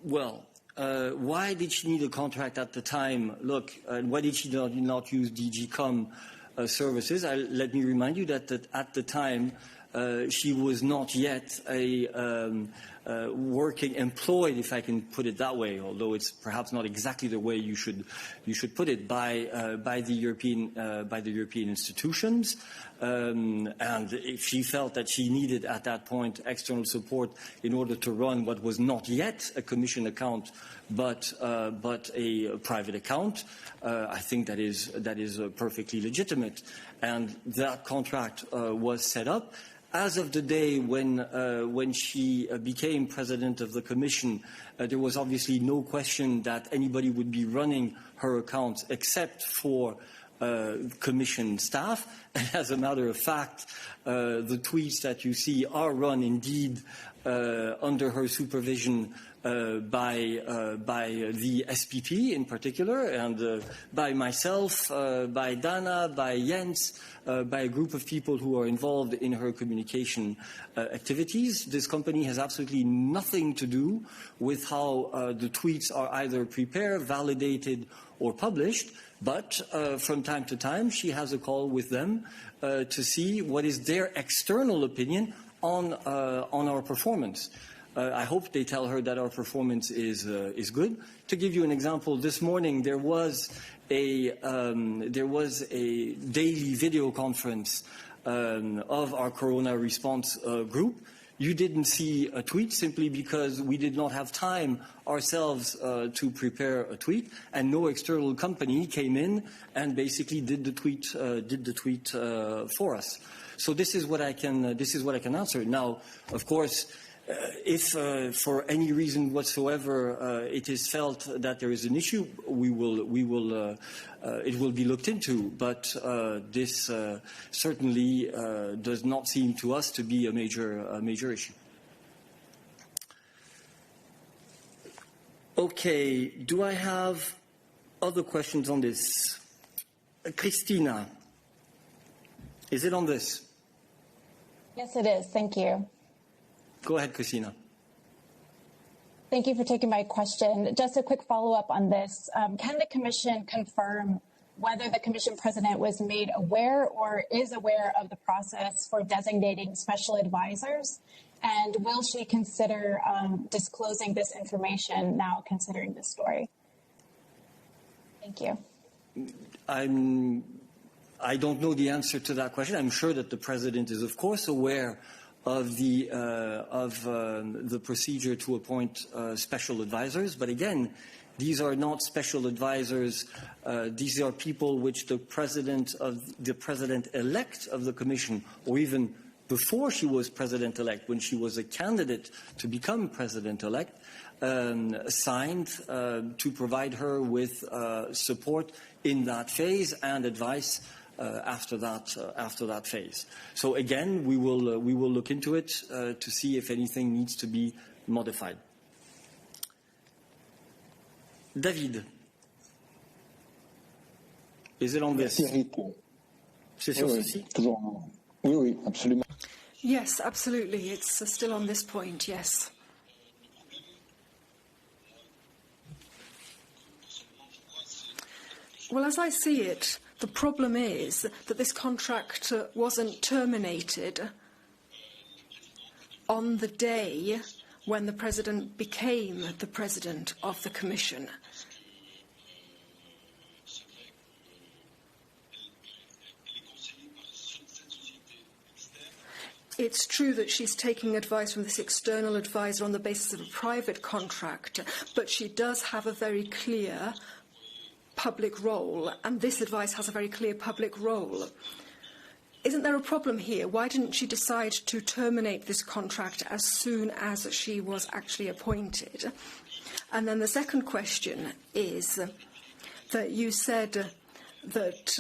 Well, why did she need a contract at the time? Look, why did she not use DG Com services? Let me remind you that at the time she was not yet a working employed, if I can put it that way, although it's perhaps not exactly the way you should put it, by the European institutions. And if she felt that she needed at that point external support in order to run what was not yet a Commission account, but a private account, I think that is perfectly legitimate. And that contract was set up. As of the day when she became president of the Commission, there was obviously no question that anybody would be running her account except for Commission staff. And as a matter of fact, the tweets that you see are run indeed under her supervision by the SPP in particular, and by myself, by Dana, by Jens, by a group of people who are involved in her communication activities. This company has absolutely nothing to do with how the tweets are either prepared, validated, or published. But from time to time, she has a call with them to see what is their external opinion on our performance. I hope they tell her that our performance is good. To give you an example, this morning there was a daily video conference of our Corona response group. You didn't see a tweet simply because we did not have time ourselves to prepare a tweet, and no external company came in and basically did the tweet for us. So this is what I can answer. Now, of course, if for any reason whatsoever it is felt that there is an issue, it will be looked into. But this certainly does not seem to us to be a major issue. Okay, do I have other questions on this? Christina, is it on this? Yes, it is. Thank you. Go ahead, Christina. Thank you for taking my question. Just a quick follow-up on this. Can the Commission confirm whether the Commission President was made aware or is aware of the process for designating special advisors? And will she consider disclosing this information now, considering this story? Thank you. I don't know the answer to that question. I'm sure that the President is, of course, aware of the procedure to appoint special advisors. But again, these are not special advisors. These are people which the president-elect of the Commission, or even before she was president-elect, when she was a candidate to become president-elect, signed to provide her with support in that phase and advice after that phase. So again, we will look into it to see if anything needs to be modified. David, is it on this? C'est sur ceci? Oui, absolument. Yes, absolutely. It's still on this point, yes. Well, as I see it, the problem is that this contract wasn't terminated on the day when the President became the President of the Commission. It's true that she's taking advice from this external advisor on the basis of a private contract, but she does have a very clear public role, and this advice has a very clear public role. Isn't there a problem here? Why didn't she decide to terminate this contract as soon as she was actually appointed? And then the second question is that you said that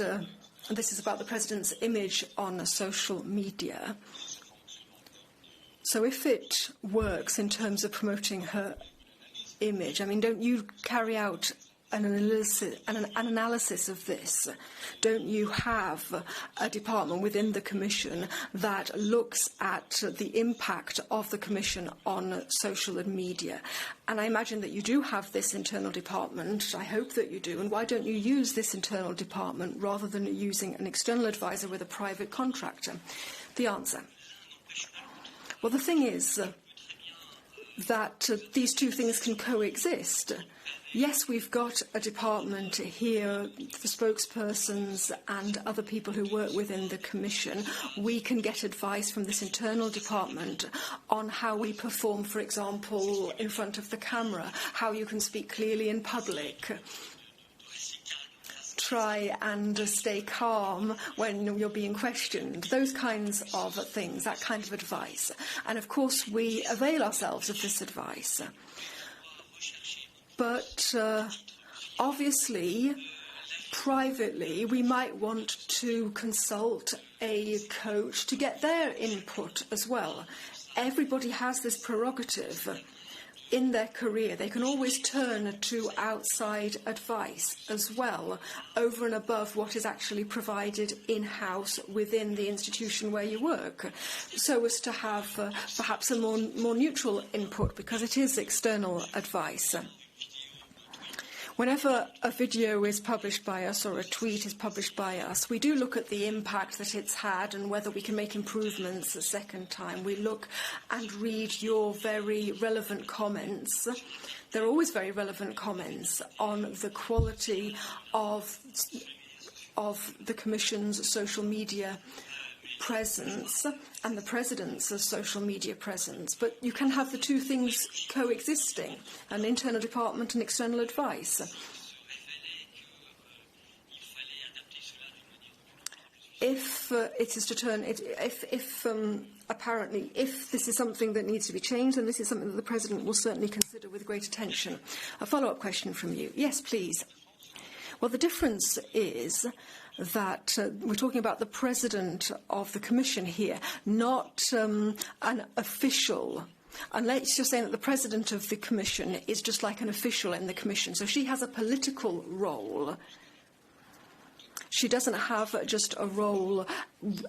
this is about the President's image on social media. So if it works in terms of promoting her image, I mean, don't you carry out an analysis of this? Don't you have a department within the Commission that looks at the impact of the Commission on social and media? And I imagine that you do have this internal department. I hope that you do. And why don't you use this internal department rather than using an external advisor with a private contractor? The answer. Well, the thing is that these two things can coexist. Yes, we've got a department here, the spokespersons and other people who work within the Commission. We can get advice from this internal department on how we perform, for example, in front of the camera, how you can speak clearly in public. Try and stay calm when you're being questioned, those kinds of things, that kind of advice. And of course, we avail ourselves of this advice. But obviously, privately, we might want to consult a coach to get their input as well. Everybody has this prerogative in their career. They can always turn to outside advice as well, over and above what is actually provided in-house within the institution where you work, so as to have perhaps a more neutral input, because it is external advice. Whenever a video is published by us or a tweet is published by us, we do look at the impact that it's had and whether we can make improvements a second time. We look and read your very relevant comments. They're always very relevant comments on the quality of the Commission's social media presence and the President's social media presence. But you can have the two things coexisting, an internal department and external advice. If it is to turn, apparently, if this is something that needs to be changed, then this is something that the President will certainly consider with great attention. A follow-up question from you. Yes, please. Well, the difference is that we're talking about the President of the Commission here, not an official. And let's just say that the President of the Commission is just like an official in the Commission. So she has a political role. She doesn't have just a role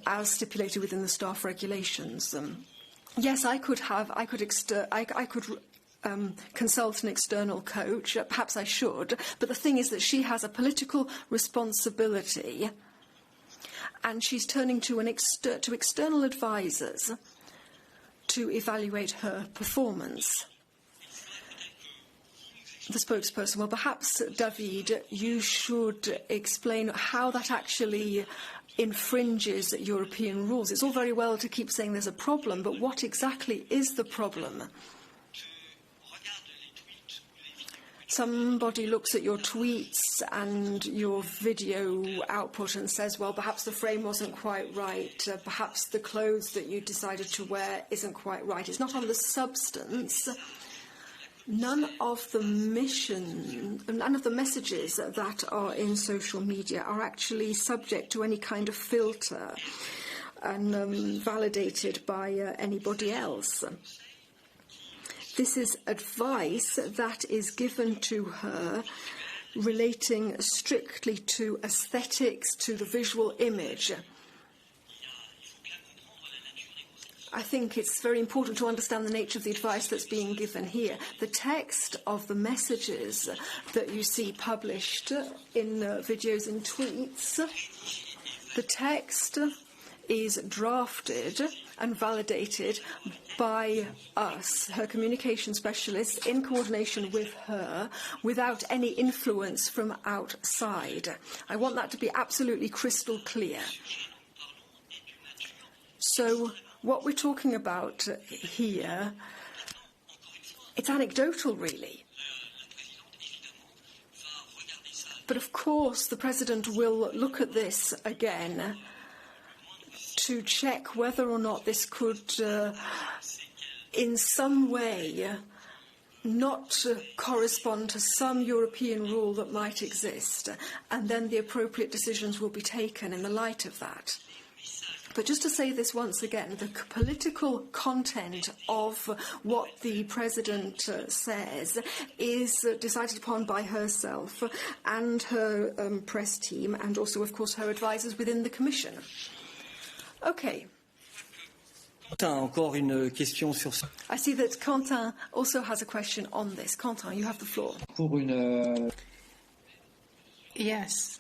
as stipulated within the staff regulations. Yes, I could consult an external coach. Perhaps I should. But the thing is that she has a political responsibility, and she's turning to external advisors to evaluate her performance. The spokesperson, well, perhaps, David, you should explain how that actually infringes European rules. It's all very well to keep saying there's a problem, but what exactly is the problem? Somebody looks at your tweets and your video output and says, well, perhaps the frame wasn't quite right, perhaps the clothes that you decided to wear isn't quite right. It's not on the substance. None of the messages that are in social media are actually subject to any kind of filter and validated by anybody else. This is advice that is given to her relating strictly to aesthetics, to the visual image. I think it's very important to understand the nature of the advice that's being given here. The text of the messages that you see published in videos and tweets, the text is drafted and validated by us, her communication specialists, in coordination with her, without any influence from outside. I want that to be absolutely crystal clear. So what we're talking about here, it's anecdotal, really. But of course, the President will look at this again to check whether or not this could, in some way, not correspond to some European rule that might exist, and then the appropriate decisions will be taken in the light of that. But just to say this once again, the political content of what the President says is decided upon by herself and her press team, and also, of course, her advisors within the Commission. Okay. Encore une question sur ça. I see that Quentin also has a question on this. Quentin, you have the floor. Yes.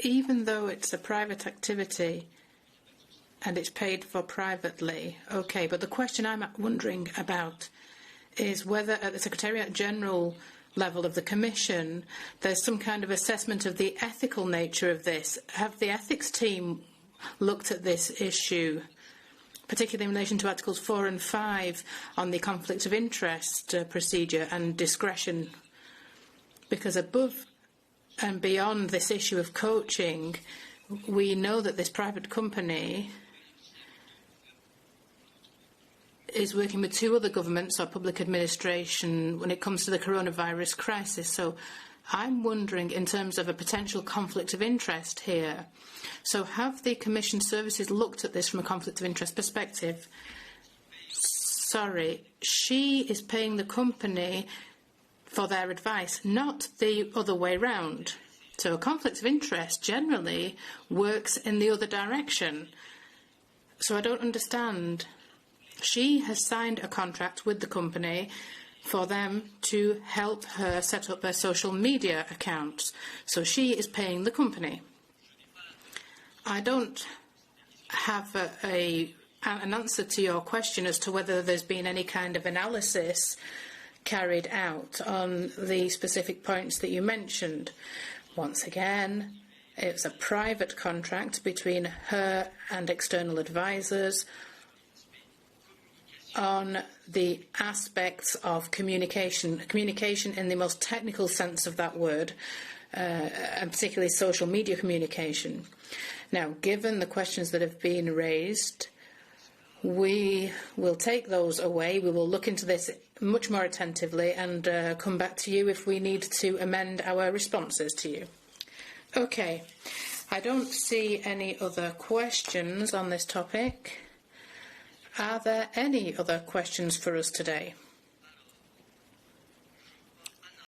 Even though it's a private activity and it's paid for privately, okay, but the question I'm wondering about is whether at the Secretariat General level of the Commission there's some kind of assessment of the ethical nature of this. Have the ethics team looked at this issue, particularly in relation to Articles 4 and 5 on the conflict of interest procedure and discretion? Because above and beyond this issue of coaching, we know that this private company is working with two other governments or public administration when it comes to the coronavirus crisis. So I'm wondering, in terms of a potential conflict of interest here, so have the Commission services looked at this from a conflict of interest perspective? Sorry, she is paying the company for their advice, not the other way round. So a conflict of interest generally works in the other direction. So I don't understand. She has signed a contract with the company for them to help her set up their social media accounts. So she is paying the company. I don't have an answer to your question as to whether there's been any kind of analysis carried out on the specific points that you mentioned. Once again, it's a private contract between her and external advisors on the aspects of communication in the most technical sense of that word, and particularly social media communication. Now, given the questions that have been raised, we will take those away. We will look into this much more attentively and come back to you if we need to amend our responses to you. Okay, I don't see any other questions on this topic. Are there any other questions for us today?